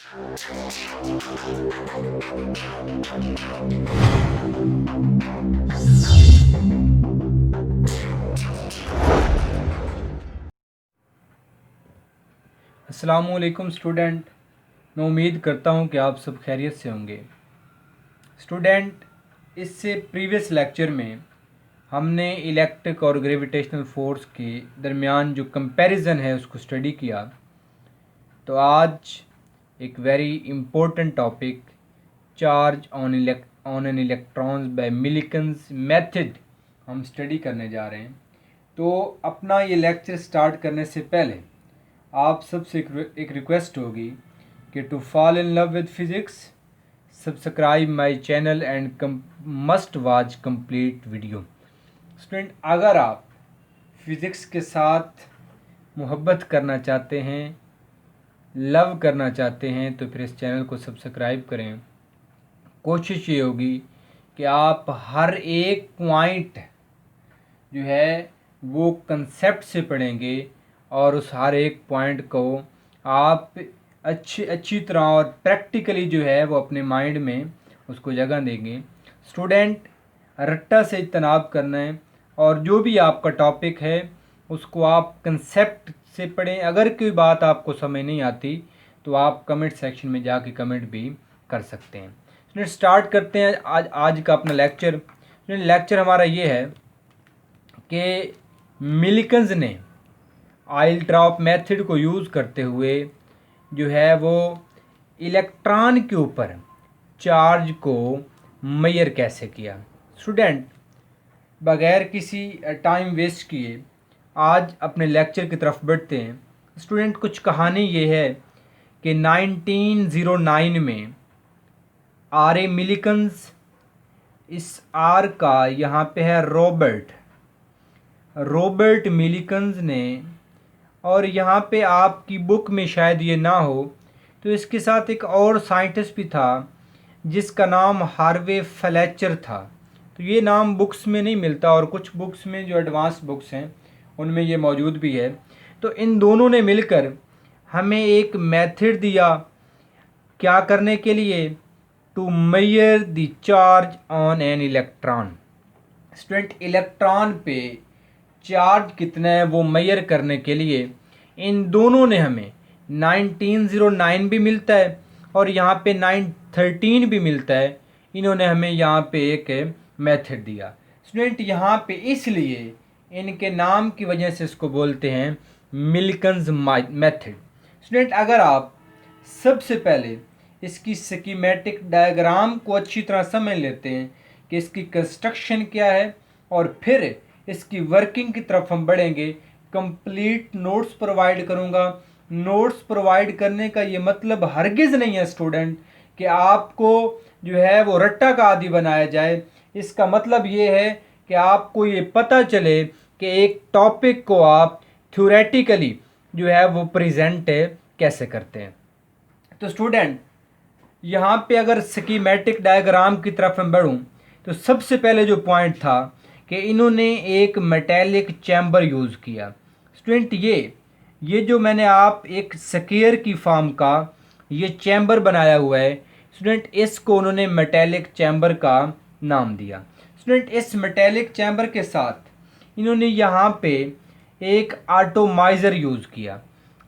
अस्सलामुअलैकुम स्टूडेंट, मैं उम्मीद करता हूँ कि आप सब खैरियत से होंगे। स्टूडेंट, इससे प्रीवियस लेक्चर में हमने इलेक्ट्रिक और ग्रेविटेशनल फोर्स के दरमियान जो कंपैरिजन है उसको स्टडी किया। तो आज एक very important topic, charge on N electrons bye Millikan's method, हम स्टडी करने जा रहे हैं। तो अपना ये लेक्चर स्टार्ट करने से पहले आप सबसे एक रिक्वेस्ट होगी कि to fall in love with physics subscribe my channel and must watch complete video. Student, अगर आप फिज़िक्स के साथ मोहब्बत करना चाहते हैं, लव करना चाहते हैं, तो फिर इस चैनल को सब्सक्राइब करें। कोशिश ये होगी कि आप हर एक पॉइंट जो है वो कंसेप्ट से पढ़ेंगे और उस हर एक पॉइंट को आप अच्छी तरह और प्रैक्टिकली जो है वो अपने माइंड में उसको जगह देंगे। स्टूडेंट, रट्टा से इज्तनाब करना है और जो भी आपका टॉपिक है उसको आप कंसेप्ट से पढ़ें। अगर कोई बात आपको समझ नहीं आती तो आप कमेंट सेक्शन में जाके कमेंट भी कर सकते हैं। स्टूडेंट, स्टार्ट करते हैं आज का अपना लेक्चर। स्टूडेंट, लेक्चर हमारा ये है कि मिलिकन्स ने ऑयल ड्रॉप मेथड को यूज़ करते हुए जो है वो इलेक्ट्रॉन के ऊपर चार्ज को मेजर कैसे किया। स्टूडेंट, बगैर किसी टाइम वेस्ट किए आज अपने लेक्चर की तरफ बढ़ते हैं। स्टूडेंट, कुछ कहानी ये है कि 1909 में आर.ए. मिलिकन्स, इस आर का यहाँ पे है रॉबर्ट मिलिकन्स ने, और यहाँ पे आपकी बुक में शायद ये ना हो तो इसके साथ एक और साइंटिस्ट भी था जिसका नाम हार्वे फ्लेचर था। तो ये नाम बुक्स में नहीं मिलता और कुछ बुक्स में जो एडवांस बुक्स हैं उनमें ये मौजूद भी है। तो इन दोनों ने मिलकर हमें एक मेथड दिया क्या करने के लिए, to measure the charge on an electron. Student, electron पे चार्ज कितना है वो मेजर करने के लिए इन दोनों ने हमें 1909 भी मिलता है और यहाँ पे 913 भी मिलता है। इन्होंने हमें यहाँ पे एक मेथड दिया। स्टूडेंट, यहाँ पे इसलिए इनके नाम की वजह से इसको बोलते हैं मिलिकन्स मेथड। स्टूडेंट, अगर आप सबसे पहले इसकी स्कीमेटिक डायग्राम को अच्छी तरह समझ लेते हैं कि इसकी कंस्ट्रक्शन क्या है और फिर इसकी वर्किंग की तरफ हम बढ़ेंगे। कंप्लीट नोट्स प्रोवाइड करूंगा। नोट्स प्रोवाइड करने का ये मतलब हरगिज़ नहीं है स्टूडेंट कि आपको जो है वो रट्टा का आदी बनाया जाए। इसका मतलब ये है कि आपको ये पता चले कि एक टॉपिक को आप थ्योरेटिकली जो है वो प्रेजेंट कैसे करते हैं। तो स्टूडेंट, यहाँ पे अगर स्कीमेटिक डायग्राम की तरफ मैं बढ़ूँ तो सबसे पहले जो पॉइंट था कि इन्होंने एक मेटेलिक चैम्बर यूज़ किया। स्टूडेंट, ये जो मैंने आप एक स्क्वायर की फॉर्म का ये चैम्बर बनाया हुआ है, स्टूडेंट इसको उन्होंने मेटेलिक चैम्बर का नाम दिया। स्टूडेंट, इस मेटेलिक चैम्बर के साथ इन्होंने यहाँ पे एक एटॉमाइज़र यूज़ किया।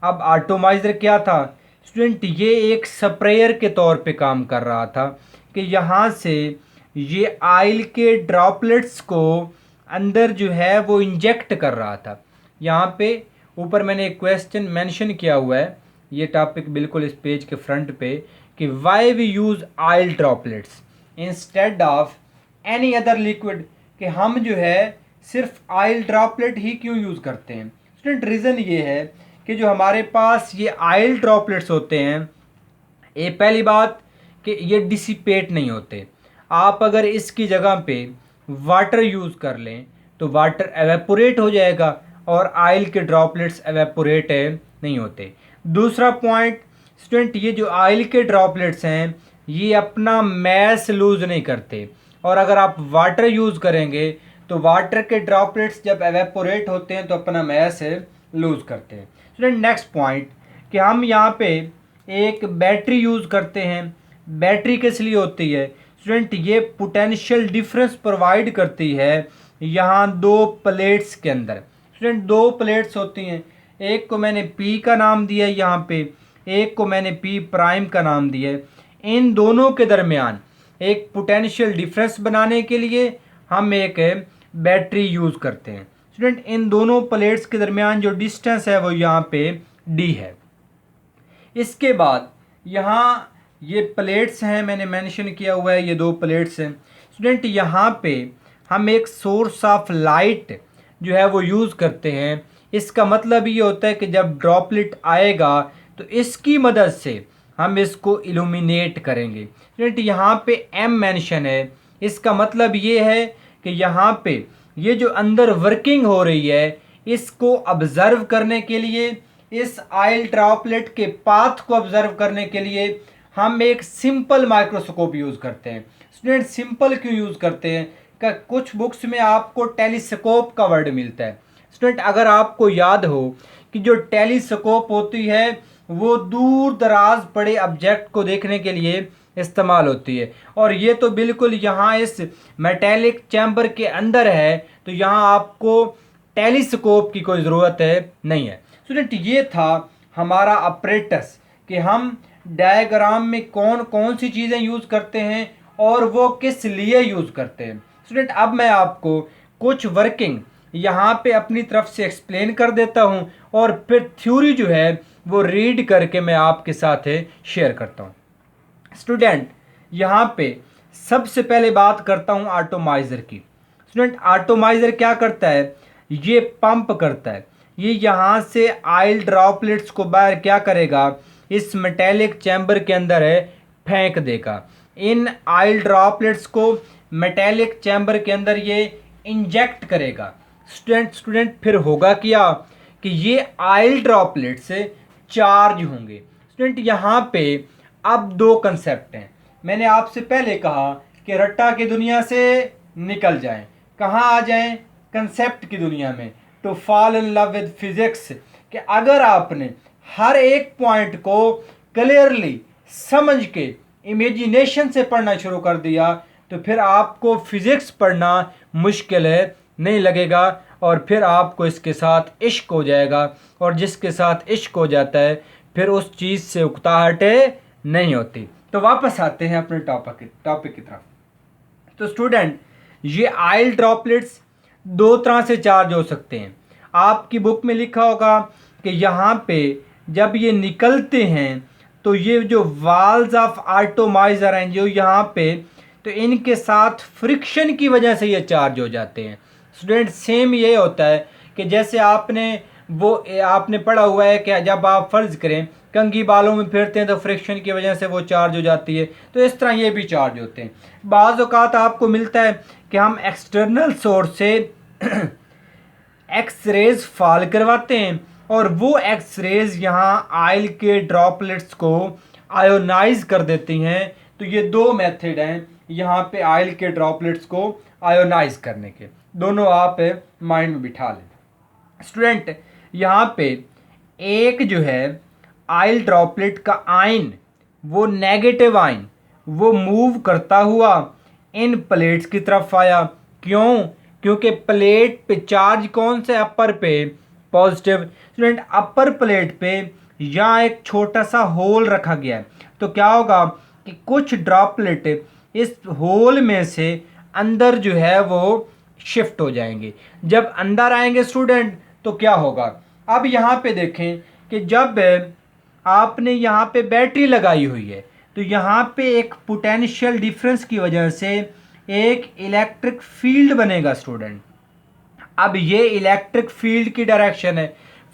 अब एटॉमाइज़र क्या था स्टूडेंट, ये एक स्प्रेयर के तौर पे काम कर रहा था कि यहाँ से ये ऑयल के ड्रॉपलेट्स को अंदर जो है वो इंजेक्ट कर रहा था। यहाँ पे ऊपर मैंने एक क्वेश्चन मेंशन किया हुआ है, ये टॉपिक बिल्कुल इस पेज के फ्रंट पे, कि why we use oil droplets instead of any other liquid, कि हम जो है सिर्फ ऑयल ड्रॉपलेट ही क्यों यूज़ करते हैं। स्टूडेंट, रीज़न ये है कि जो हमारे पास ये ऑयल ड्रॉपलेट्स होते हैं, ये पहली बात कि ये डिसिपेट नहीं होते। आप अगर इसकी जगह पे वाटर यूज़ कर लें तो वाटर एवेपोरेट हो जाएगा और ऑयल के ड्रॉपलेट्स एवेपोरेट नहीं होते। दूसरा पॉइंट स्टूडेंट, ये जो ऑयल के ड्रॉपलेट्स हैं ये अपना मैस लूज़ नहीं करते, और अगर आप वाटर यूज़ करेंगे तो वाटर के ड्रॉपलेट्स जब एवेपोरेट होते हैं तो अपना मैस लूज़ करते हैं। स्टूडेंट, नेक्स्ट पॉइंट कि हम यहाँ पे एक बैटरी यूज़ करते हैं। बैटरी किस लिए होती है स्टूडेंट? ये पोटेंशियल डिफरेंस प्रोवाइड करती है यहाँ दो प्लेट्स के अंदर। स्टूडेंट दो प्लेट्स होती हैं, एक को मैंने P का नाम दिया है यहाँ पे, एक को मैंने P प्राइम का नाम दिया है। इन दोनों के दरमियान एक पोटेंशियल डिफरेंस बनाने के लिए हम एक बैटरी यूज़ करते हैं। स्टूडेंट इन दोनों प्लेट्स के दरमियान जो डिस्टेंस है वो यहाँ पे D है। इसके बाद यहाँ ये प्लेट्स हैं, मैंने मेंशन किया हुआ है, ये दो प्लेट्स हैं। स्टूडेंट यहाँ पे हम एक सोर्स ऑफ लाइट जो है वो यूज़ करते हैं। इसका मतलब ये होता है कि जब ड्रॉपलेट आएगा तो इसकी मदद से हम इसको इल्यूमिनेट करेंगे। स्टूडेंट यहाँ पे M मेंशन है, इसका मतलब ये है कि यहाँ पे ये जो अंदर वर्किंग हो रही है इसको ऑब्जर्व करने के लिए, इस ऑयल ड्रॉपलेट के पाथ को ऑब्जर्व करने के लिए हम एक सिंपल माइक्रोस्कोप यूज़ करते हैं। स्टूडेंट सिंपल क्यों यूज़ करते हैं? का कुछ बुक्स में आपको टेलीस्कोप का वर्ड मिलता है। स्टूडेंट अगर आपको याद हो कि जो टेलीस्कोप होती है वो दूर दराज पड़े ऑब्जेक्ट को देखने के लिए इस्तेमाल होती है, और ये तो बिल्कुल यहाँ इस मेटेलिक चैम्बर के अंदर है, तो यहाँ आपको टेलीस्कोप की कोई ज़रूरत नहीं है। स्टूडेंट ये था हमारा अपरेटस कि हम डायग्राम में कौन कौन सी चीज़ें यूज़ करते हैं और वो किस लिए यूज़ करते हैं। स्टूडेंट अब मैं आपको कुछ वर्किंग यहाँ पे अपनी तरफ से एक्सप्लेन कर देता हूँ और फिर थ्योरी जो है वो रीड करके मैं आपके साथ शेयर करता हूँ। स्टूडेंट यहाँ पे सबसे पहले बात करता हूँ एटॉमाइज़र की। स्टूडेंट एटॉमाइज़र क्या करता है? ये पंप करता है, ये यहाँ से ऑयल ड्रॉपलेट्स को बाहर क्या करेगा, इस मेटेलिक चैम्बर के अंदर फेंक देगा। इन ऑयल ड्रॉपलेट्स को मेटेलिक चैम्बर के अंदर ये इंजेक्ट करेगा। स्टूडेंट फिर होगा क्या कि ये ऑयल ड्रॉपलेट्स चार्ज होंगे। स्टूडेंट यहाँ पे अब दो कंसेप्ट हैं। मैंने आपसे पहले कहा कि रट्टा की दुनिया से निकल जाएं, कहाँ आ जाएं? कंसेप्ट की दुनिया में, to fall in love with physics. कि अगर आपने हर एक पॉइंट को क्लियरली समझ के इमेजिनेशन से पढ़ना शुरू कर दिया तो फिर आपको फिजिक्स पढ़ना मुश्किल नहीं लगेगा, और फिर आपको इसके साथ इश्क हो जाएगा, और जिसके साथ इश्क हो जाता है फिर उस चीज़ से उकताहट नहीं होती। तो वापस आते हैं अपने टॉपिक की तरफ। तो स्टूडेंट ये ऑयल ड्रॉपलेट्स दो तरह से चार्ज हो सकते हैं। आपकी बुक में लिखा होगा कि यहाँ पे जब ये निकलते हैं तो ये जो वाल्स ऑफ एटॉमाइज़र हैं जो यहाँ पे, तो इनके साथ फ्रिक्शन की वजह से ये चार्ज हो जाते हैं। स्टूडेंट सेम ये होता है कि जैसे आपने पढ़ा हुआ है कि जब आप फ़र्ज़ करें कंघी बालों में फिरते हैं तो फ्रिक्शन की वजह से वो चार्ज हो जाती है, तो इस तरह ये भी चार्ज होते हैं। बाज़ औक़ात आपको मिलता है कि हम एक्सटर्नल सोर्स से एक्स रेज़ फॉल करवाते हैं और वो एक्स रेज़ यहाँ ऑयल के ड्रॉपलेट्स को आयोनाइज कर देती हैं। तो ये दो मेथड हैं यहाँ पे ऑयल के ड्रॉपलेट्स को आयोनाइज करने के, दोनों आप माइंड में बिठा लें। स्टूडेंट यहाँ पे एक जो है ऑयल ड्रॉपलेट का आयन, वो नेगेटिव आयन, वो मूव करता हुआ इन प्लेट्स की तरफ आया। क्यों? क्योंकि प्लेट पे चार्ज कौन से, अपर पे पॉजिटिव। स्टूडेंट अपर प्लेट पे यहाँ एक छोटा सा होल रखा गया है, तो क्या होगा कि कुछ ड्रॉपलेट इस होल में से अंदर जो है वो शिफ्ट हो जाएंगे। जब अंदर आएंगे स्टूडेंट तो क्या होगा, अब यहाँ पे देखें कि जब आपने यहाँ पे बैटरी लगाई हुई है तो यहाँ पे एक पोटेंशियल डिफरेंस की वजह से एक इलेक्ट्रिक फील्ड बनेगा। स्टूडेंट अब ये इलेक्ट्रिक फील्ड की डायरेक्शन है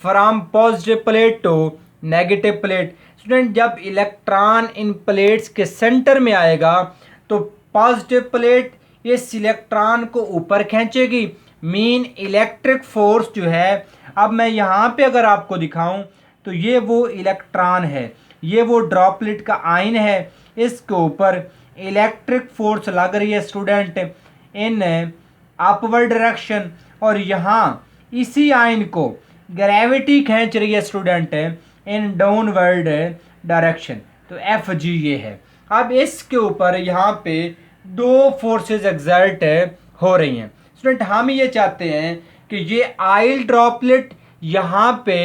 from positive plate to negative plate. Student जब इलेक्ट्रॉन इन प्लेट्स के सेंटर में आएगा तो पॉजिटिव प्लेट इस इलेक्ट्रॉन को ऊपर खींचेगी, मीन इलेक्ट्रिक फोर्स जो है, अब मैं यहाँ पे अगर आपको दिखाऊं तो ये वो इलेक्ट्रॉन है, ये वो ड्रॉपलेट का आयन है, इसके ऊपर इलेक्ट्रिक फोर्स लग रही है स्टूडेंट इन अपवर्ड डायरेक्शन, और यहाँ इसी आयन को ग्रेविटी खींच रही है स्टूडेंट इन डाउनवर्ड डायरेक्शन, तो एफ जी ये है। अब इसके ऊपर यहाँ पे दो फोर्सेस एक्सर्ट हो रही हैं। स्टूडेंट हम ये चाहते हैं कि ये आइल ड्रॉपलेट यहाँ पे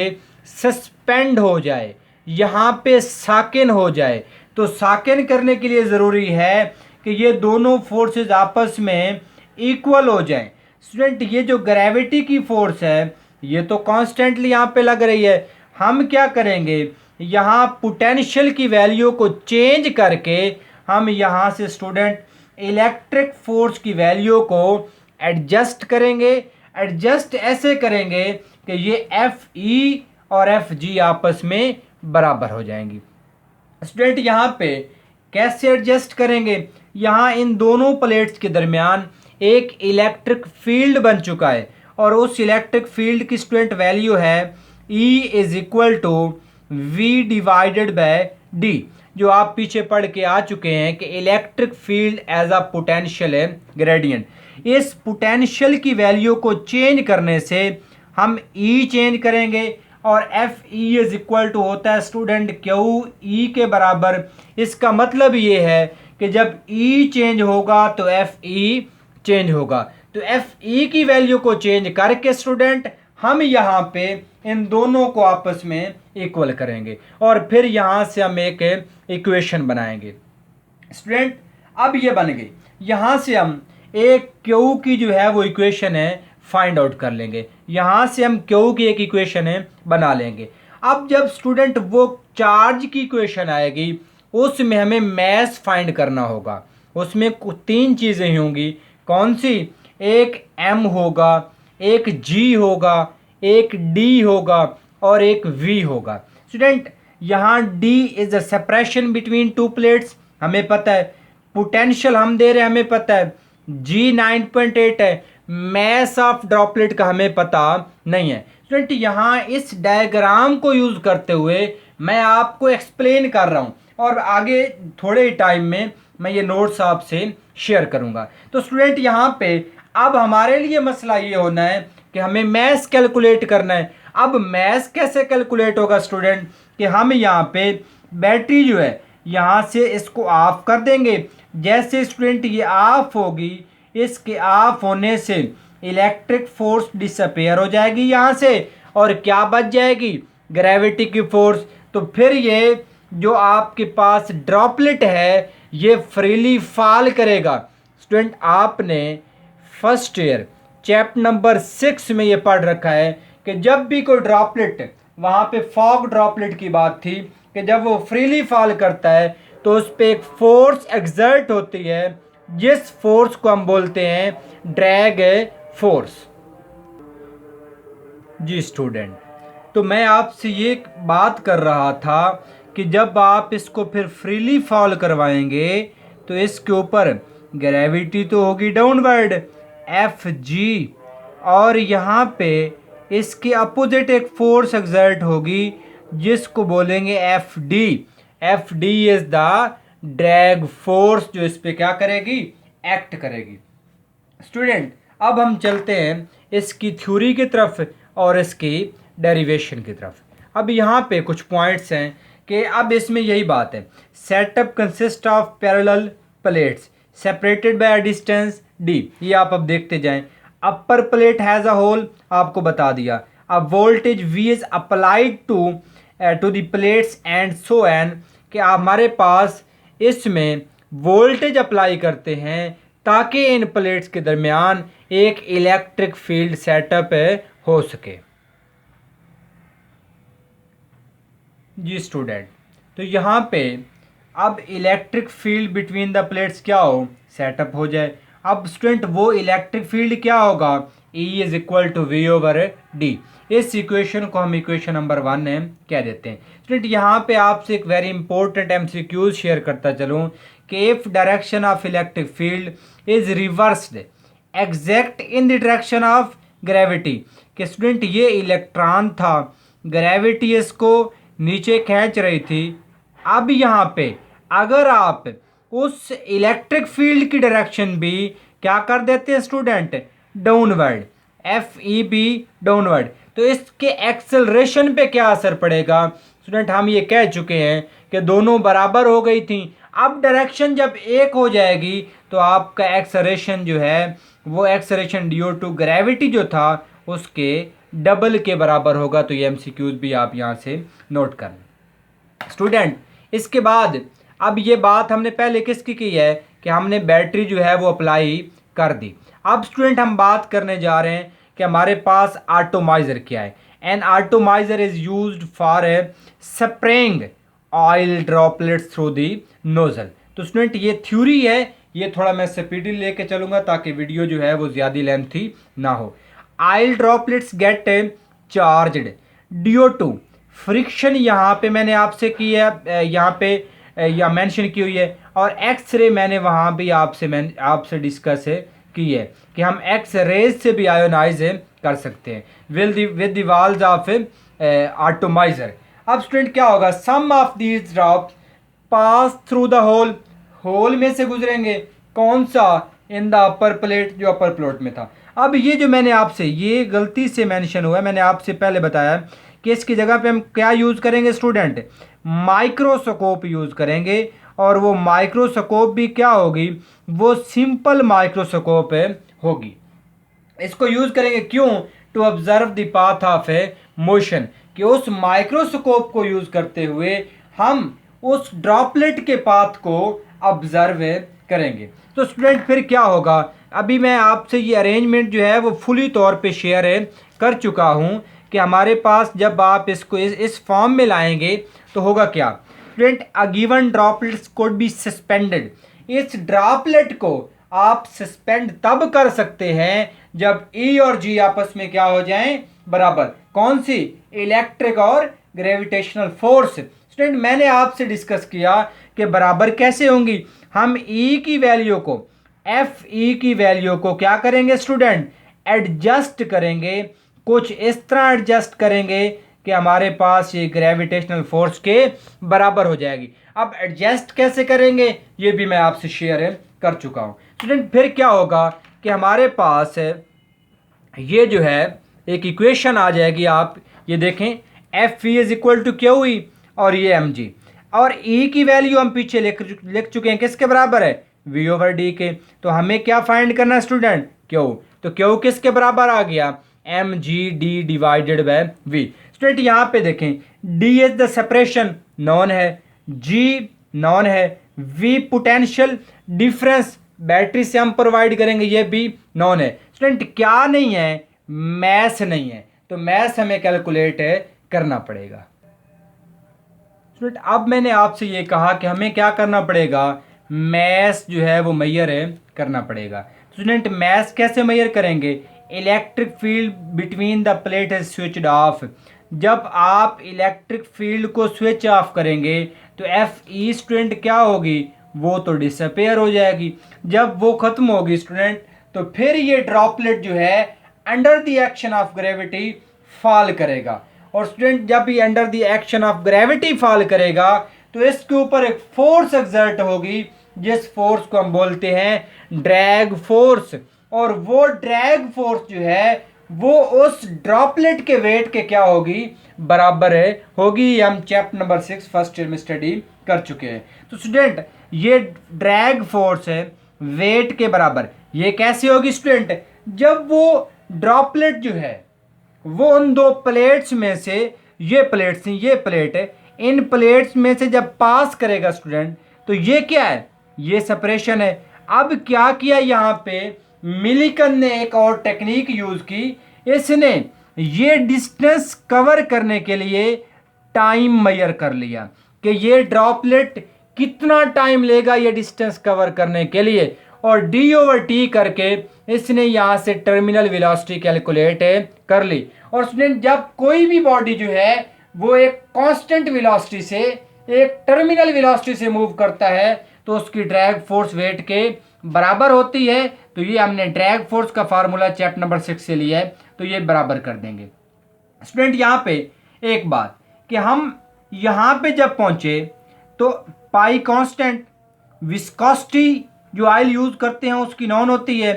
सस्पेंड हो जाए, यहाँ पे साकिन हो जाए। तो साकिन करने के लिए ज़रूरी है कि ये दोनों फोर्सेस आपस में इक्वल हो जाएं। स्टूडेंट ये जो ग्रेविटी की फोर्स है ये तो कॉन्स्टेंटली यहाँ पे लग रही है। हम क्या करेंगे, यहाँ पोटेंशियल की वैल्यू को चेंज करके हम यहाँ से स्टूडेंट इलेक्ट्रिक फोर्स की वैल्यू को एडजस्ट करेंगे। एडजस्ट ऐसे करेंगे कि ये एफ ई और एफ जी आपस में बराबर हो जाएंगी। स्टूडेंट यहाँ पे कैसे एडजस्ट करेंगे, यहाँ इन दोनों प्लेट्स के दरमियान एक इलेक्ट्रिक फील्ड बन चुका है और उस इलेक्ट्रिक फील्ड की स्टूडेंट वैल्यू है E is equal to V divided by D, जो आप पीछे पढ़ के आ चुके हैं कि electric field as a potential है ग्रेडियंट। इस पोटेंशियल की वैल्यू को चेंज करने से हम E चेंज करेंगे और F E is equal to होता है स्टूडेंट क्यू ई के बराबर। इसका मतलब ये है कि जब E चेंज होगा तो एफ ई चेंज होगा। तो एफ ई की वैल्यू को चेंज करके स्टूडेंट हम यहाँ पे इन दोनों को आपस में इक्वल करेंगे और फिर यहाँ से हम एक इक्वेशन बनाएंगे। स्टूडेंट अब ये बन गई, यहाँ से हम एक क्यू की जो है वो इक्वेशन है फाइंड आउट कर लेंगे। यहाँ से हम क्यू की एक इक्वेशन है बना लेंगे। अब जब स्टूडेंट वो चार्ज की इक्वेशन आएगी उसमें हमें मैस फाइंड करना होगा। उसमें तीन चीज़ें होंगी। कौन सी, एक m होगा, एक g होगा, एक d होगा और एक v होगा। स्टूडेंट यहाँ d is a separation between two plates, हमें पता है। पोटेंशियल हम दे रहे हैं, हमें पता है। g 9.8 है। मैस ऑफ ड्रॉपलेट का हमें पता नहीं है। स्टूडेंट यहाँ इस डायग्राम को यूज करते हुए मैं आपको एक्सप्लेन कर रहा हूँ और आगे थोड़े टाइम में मैं ये नोट्स आपसे शेयर करूंगा। तो स्टूडेंट यहाँ पे अब हमारे लिए मसला ये होना है कि हमें मैस कैलकुलेट करना है। अब मैस कैसे कैलकुलेट होगा स्टूडेंट, कि हम यहाँ पे बैटरी जो है यहाँ से इसको ऑफ कर देंगे। जैसे स्टूडेंट ये ऑफ होगी, इसके ऑफ होने से इलेक्ट्रिक फोर्स डिसअपेयर हो जाएगी यहाँ से और क्या बच जाएगी, ग्रेविटी की फोर्स। तो फिर ये जो आपके पास ड्रॉपलेट है ये फ्रीली फॉल करेगा। स्टूडेंट आपने फर्स्ट ईयर चैप्टर नंबर 6 में ये पढ़ रखा है कि जब भी कोई ड्रॉपलेट, वहाँ पे फॉग ड्रॉपलेट की बात थी कि जब वो फ्रीली फॉल करता है तो उस पर एक फोर्स एक्सर्ट होती है जिस फोर्स को हम बोलते हैं ड्रैग फोर्स। जी स्टूडेंट, तो मैं आपसे ये बात कर रहा था कि जब आप इसको फिर फ्रीली फॉल करवाएंगे तो इसके ऊपर ग्रेविटी तो होगी डाउनवर्ड एफ जी, और यहाँ पे इसके अपोजिट एक फोर्स एक्सर्ट होगी जिसको बोलेंगे F D. F D is the drag force जो इस पे क्या करेगी, एक्ट करेगी। स्टूडेंट अब हम चलते हैं इसकी थ्योरी की तरफ और इसकी डेरिवेशन की तरफ। अब यहाँ पे कुछ पॉइंट्स हैं कि अब इसमें यही बात है, setup consist of parallel plates separated by distance D. ये आप अब देखते जाएं। Upper plate has a hole, आपको बता दिया। अब voltage V is applied to the plates and so on, कि हमारे पास इसमें वोल्टेज अप्लाई करते हैं ताकि इन प्लेट्स के दरमियान एक इलेक्ट्रिक फील्ड सेटअप हो सके। जी स्टूडेंट, तो यहाँ पे अब electric field between the plates क्या हो, सेटअप हो जाए। अब स्टूडेंट वो इलेक्ट्रिक फील्ड क्या होगा, E is equal to V over D. इस इक्वेशन को हम इक्वेशन नंबर 1 कह देते हैं। स्टूडेंट यहाँ पे आपसे एक वेरी इंपॉर्टेंट MCQ शेयर करता चलूँ कि if direction of electric field is reversed exact in the direction of gravity, कि स्टूडेंट ये इलेक्ट्रॉन था, ग्रेविटी इसको नीचे खींच रही थी। अब यहाँ पे अगर आप उस इलेक्ट्रिक फील्ड की डायरेक्शन भी क्या कर देते हैं student, downward, F E be downward, तो इसके एक्सेलरेशन पे क्या असर पड़ेगा। स्टूडेंट हम ये कह चुके हैं कि दोनों बराबर हो गई थी। अब डायरेक्शन जब एक हो जाएगी तो आपका एक्सेलरेशन जो है वो एक्सेलरेशन ड्यू ग्रेविटी जो था उसके डबल के बराबर होगा। तो ये एमसीक्यूज भी आप यहाँ से नोट कर लें स्टूडेंट। इसके बाद अब ये बात हमने पहले किसकी की है कि हमने बैटरी जो है वो अप्लाई कर दी। अब स्टूडेंट हम बात करने जा रहे हैं कि हमारे पास एटोमाइजर क्या है। An atomizer is used for spraying oil droplets through the nozzle. तो स्टूडेंट ये थ्योरी है, ये थोड़ा मैं स्पीडी लेके चलूंगा ताकि वीडियो जो है वो ज़्यादा लेंथी ना हो। Oil droplets get charged due to friction, यहाँ पे मैंने आपसे की है, यहाँ पे या मेंशन की हुई है, और एक्सरे मैंने वहाँ भी आपसे डिस्कस की है कि हम एक्स रेज से भी आयोनाइज कर सकते हैं with the walls of atomiser. अब स्टूडेंट क्या होगा, some of these drops pass through the hole में से गुजरेंगे। कौन सा? इन द अपर प्लेट, जो अपर प्लेट में था। अब ये जो मैंने आपसे, ये गलती से मेंशन हुआ है, मैंने आपसे पहले बताया कि इसकी जगह पे हम क्या यूज़ करेंगे स्टूडेंट, माइक्रोस्कोप यूज़ करेंगे। और वो माइक्रोस्कोप भी क्या होगी, वो सिंपल माइक्रोस्कोप होगी। इसको यूज़ करेंगे क्यों, to observe the path of motion, कि उस माइक्रोस्कोप को यूज़ करते हुए हम उस ड्रॉपलेट के पाथ को ऑब्जर्व करेंगे। तो स्टूडेंट फिर क्या होगा, अभी मैं आपसे ये अरेंजमेंट जो है वो फुली तौर पे शेयर कर चुका हूँ कि हमारे पास जब आप इसको इस फॉर्म में लाएंगे तो होगा क्या student, a given droplets could be suspended. इस ड्रॉपलेट को आप सस्पेंड तब कर सकते हैं जब ई और जी आपस में क्या हो जाएं, बराबर। कौन सी? इलेक्ट्रिक और ग्रेविटेशनल फोर्स। स्टूडेंट मैंने आपसे डिस्कस किया कि बराबर कैसे होंगी। हम ई की वैल्यू को, एफ ई की वैल्यू को क्या करेंगे स्टूडेंट, एडजस्ट करेंगे। कुछ इस तरह एडजस्ट करेंगे कि हमारे पास ये ग्रेविटेशनल फोर्स के बराबर हो जाएगी। अब एडजस्ट कैसे करेंगे ये भी मैं आपसे शेयर कर चुका हूँ स्टूडेंट। फिर क्या होगा कि हमारे पास ये जो है एक इक्वेशन आ जाएगी, आप ये देखें, F E is equal to Q E और ये एम जी, और ई की वैल्यू हम पीछे लिख चुके हैं किसके बराबर है, वी ओवर डी के। तो हमें क्या फाइंड करना है स्टूडेंट, क्यू। तो क्यू किसके बराबर आ गया, M G D divided by V. Student यहाँ पे देखें, D is the separation, known है, जी नॉन है, वी पोटेंशियल डिफरेंस बैटरी से हम प्रोवाइड करेंगे, ये भी नॉन है। स्टूडेंट क्या नहीं है, मैथ नहीं है, तो मैथ हमें कैलकुलेट करना पड़ेगा। स्टूडेंट अब मैंने आपसे ये कहा कि हमें क्या करना पड़ेगा, मैथ जो है वो मेजर करना पड़ेगा। स्टूडेंट मैथ कैसे मेजर करेंगे, electric field between the plate is switched off. जब आप इलेक्ट्रिक फील्ड को स्विच ऑफ करेंगे तो एफ ई स्टूडेंट क्या होगी, वो तो डिसअपेयर हो जाएगी। जब वो खत्म होगी स्टूडेंट तो फिर ये ड्रॉपलेट जो है under the action of gravity fall करेगा। और स्टूडेंट जब ये under the action of gravity fall करेगा तो इसके ऊपर एक फोर्स एक्सर्ट होगी, जिस फोर्स को हम बोलते हैं ड्रैग फोर्स। और वो ड्रैग फोर्स जो है वो उस ड्रॉपलेट के वेट के क्या होगी, बराबर होगी। हम चैप्टर नंबर 6 फर्स्ट ईयर में स्टडी कर चुके हैं। तो स्टूडेंट ये ड्रैग फोर्स है वेट के बराबर। ये कैसे होगी स्टूडेंट, जब वो ड्रॉपलेट जो है वो उन दो प्लेट्स में से, ये प्लेट्स हैं, ये प्लेट है, इन प्लेट्स में से जब पास करेगा स्टूडेंट तो ये क्या है, ये सेपरेशन है। अब क्या किया यहाँ पे, मिलिकन ने एक और टेक्निक यूज की। इसने ये डिस्टेंस कवर करने के लिए टाइम मेजर कर लिया कि ये ड्रॉपलेट कितना टाइम लेगा ये डिस्टेंस कवर करने के लिए, और डी ओवर टी करके इसने यहाँ से टर्मिनल वेलोसिटी कैलकुलेट कर ली। और स्टूडेंट जब कोई भी बॉडी जो है वो एक कांस्टेंट वेलोसिटी से एक टर्मिनल वेलोसिटी से मूव करता है तो उसकी ड्रैग फोर्स वेट के बराबर होती है। तो ये हमने ड्रैग फोर्स का फार्मूला चैप्टर नंबर 6 से लिया है, तो ये बराबर कर देंगे। स्टूडेंट यहाँ पे एक बात कि हम यहाँ पे जब पहुंचे तो पाई कांस्टेंट, विस्कोसिटी जो ऑयल यूज करते हैं उसकी नॉन होती है,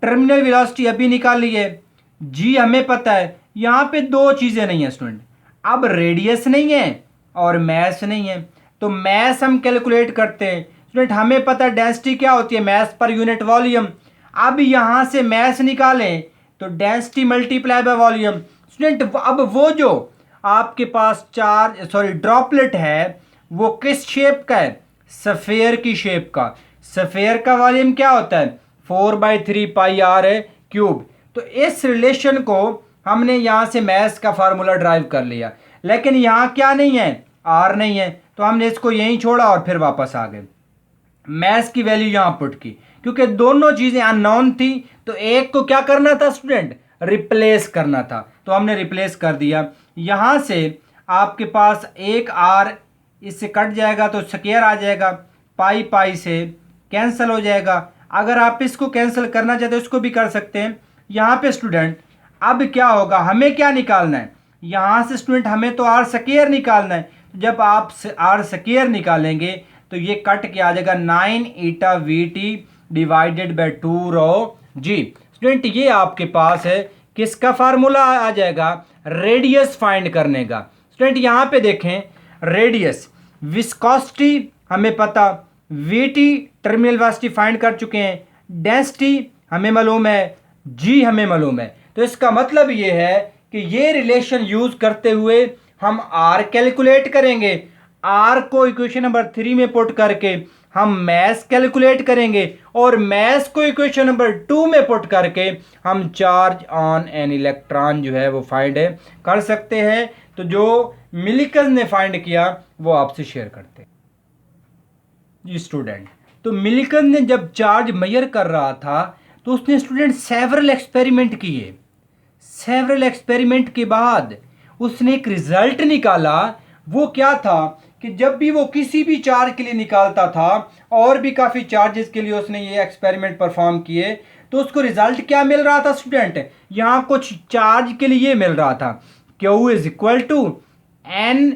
टर्मिनल वेलोसिटी अभी निकाल ली है, जी हमें पता है। यहाँ पे दो चीजें नहीं है स्टूडेंट, अब रेडियस नहीं है और मैस नहीं है, तो मैस हम कैलकुलेट करते हैं। स्टूडेंट हमें पता डेंसिटी क्या होती है, मैस पर यूनिट वॉल्यूम। अब यहाँ से मैस निकालें तो density multiply by volume. Student अब वो जो आपके पास ड्रॉपलेट है वो किस शेप का है, सफेयर की शेप का। सफेयर का वॉल्यूम क्या होता है, 4/3 πr है क्यूब। तो इस रिलेशन को हमने यहाँ से मैस का फार्मूला ड्राइव कर लिया, लेकिन यहाँ क्या नहीं है, आर नहीं है, तो हमने इसको यहीं छोड़ा और फिर वापस आ गए। मैस की वैल्यू यहाँ पुट की, क्योंकि दोनों चीजें अननोन थी तो एक को क्या करना था स्टूडेंट, रिप्लेस करना था, तो हमने रिप्लेस कर दिया। यहां से आपके पास एक आर इससे कट जाएगा तो स्क्वायर आ जाएगा, पाई पाई से कैंसिल हो जाएगा। अगर आप इसको कैंसिल करना चाहते हो इसको भी कर सकते हैं। यहाँ पे स्टूडेंट अब क्या होगा, हमें क्या निकालना है, यहाँ से स्टूडेंट हमें तो आर स्क्वायर निकालना है। जब आप आर स्क्वायर निकालेंगे तो ये कट के आ जाएगा 9η/VT divided by 2ρg। Student ये आपके पास है किसका फार्मूला आ जाएगा, रेडियस फाइंड करने का। स्टूडेंट यहाँ पे देखें, रेडियस, विस्कोसिटी हमें पता, VT टर्मिनल वेलोसिटी फाइंड कर चुके हैं, डेंसिटी हमें मालूम है, G हमें मालूम है। तो इसका मतलब ये है कि ये रिलेशन यूज करते हुए हम R कैलकुलेट करेंगे। R को इक्वेशन नंबर 3 में पुट करके हम मैस कैलकुलेट करेंगे और मैस को इक्वेशन नंबर 2 में पुट करके हम चार्ज ऑन एन इलेक्ट्रॉन जो है वो फाइंड कर सकते हैं। तो जो मिलिकन ने फाइंड किया वो आपसे शेयर करते हैं जी स्टूडेंट। तो मिलिकन ने जब चार्ज मेजर कर रहा था तो उसने स्टूडेंट सेवरल एक्सपेरिमेंट किए। सेवरल एक्सपेरिमेंट के बाद उसने एक रिजल्ट निकाला। वो क्या था कि जब भी वो किसी भी चार्ज के लिए निकालता था, और भी काफ़ी चार्जेस के लिए उसने ये एक्सपेरिमेंट परफॉर्म किए, तो उसको रिजल्ट क्या मिल रहा था स्टूडेंट, यहाँ कुछ चार्ज के लिए मिल रहा था, Q is equal to N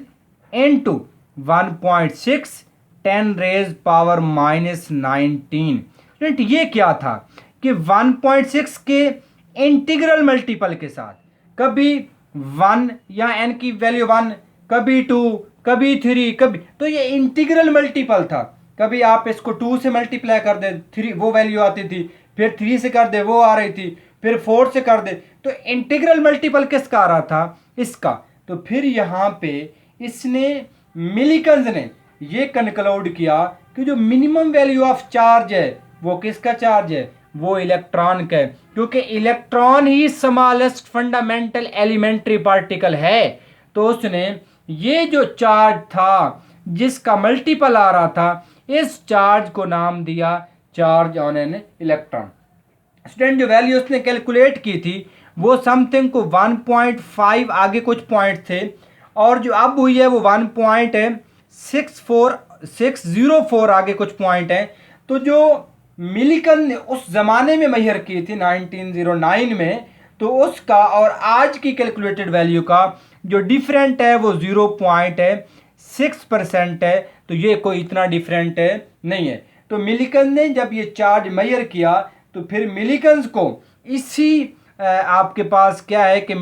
into 1.6 10⁻⁻19। Student ये क्या था कि 1.6 के इंटीग्रल मल्टीपल के साथ कभी 1 या n की वैल्यू 1, कभी 2, कभी 3, कभी, तो ये इंटीग्रल मल्टीपल था। कभी आप इसको 2 से मल्टीप्लाई कर दे 3 वो वैल्यू आती थी, फिर 3 से कर दे वो आ रही थी, फिर 4 से कर दे, तो इंटीग्रल मल्टीपल किसका आ रहा था, इसका। तो फिर यहाँ पे इसने मिलिकन्स ने ये कनक्लूड किया कि जो मिनिमम वैल्यू ऑफ चार्ज है वो किसका चार्ज है, वो इलेक्ट्रॉन का है, क्योंकि इलेक्ट्रॉन ही स्मॉलेस्ट फंडामेंटल एलिमेंट्री पार्टिकल है। तो उसने ये जो चार्ज था जिसका मल्टीपल आ रहा था, इस चार्ज को नाम दिया charge on an electron. Student जो वैल्यू उसने कैलकुलेट की थी वो समथिंग को 1.5 आगे कुछ पॉइंट थे, और जो अब हुई है वो 1.604 आगे कुछ पॉइंट है। तो जो मिलिकन ने उस जमाने में मेजर की थी 1909 में, तो उसका और आज की कैलकुलेटेड वैल्यू का जो डिफरेंट है वो 0.6% है। तो ये कोई इतना डिफरेंट नहीं है। तो मिलिकन ने जब ये चार्ज मेजर किया तो फिर मिलिकन्स को इसी आपके पास क्या है कि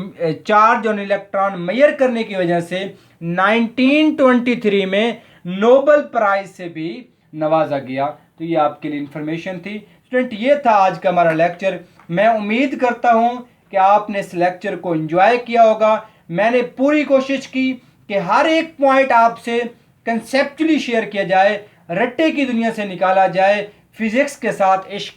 चार्ज ऑन इलेक्ट्रॉन मेजर करने की वजह से 1923 में नोबेल प्राइज से भी नवाजा गया। तो ये आपके लिए इंफॉर्मेशन थी स्टूडेंट। ये था आज का हमारा लेक्चर। मैं उम्मीद करता हूँ कि आपने इस लेक्चर को एंजॉय किया होगा। मैंने पूरी कोशिश की कि हर एक पॉइंट आपसे कंसेप्चुअली शेयर किया जाए, रट्टे की दुनिया से निकाला जाए, फिजिक्स के साथ इश्क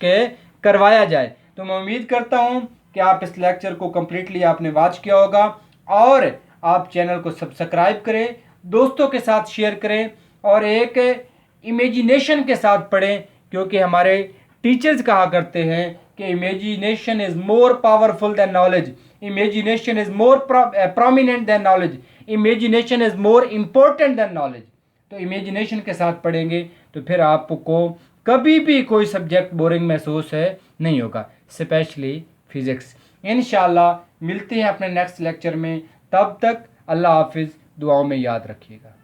करवाया जाए। तो मैं उम्मीद करता हूँ कि आप इस लेक्चर को कम्प्लीटली आपने वॉच किया होगा, और आप चैनल को सब्सक्राइब करें, दोस्तों के साथ शेयर करें, और एक इमेजिनेशन के साथ पढ़ें, क्योंकि हमारे टीचर्स कहा करते हैं कि imagination is more powerful than knowledge, imagination is more prominent than knowledge, imagination is more important than knowledge. तो इमेजिनेशन के साथ पढ़ेंगे तो फिर आपको कभी भी कोई सब्जेक्ट बोरिंग महसूस नहीं होगा, स्पेशली फिज़िक्स। इंशाल्लाह मिलते हैं अपने नेक्स्ट लेक्चर में। तब तक अल्लाह हाफिज़, दुआओं में याद रखिएगा।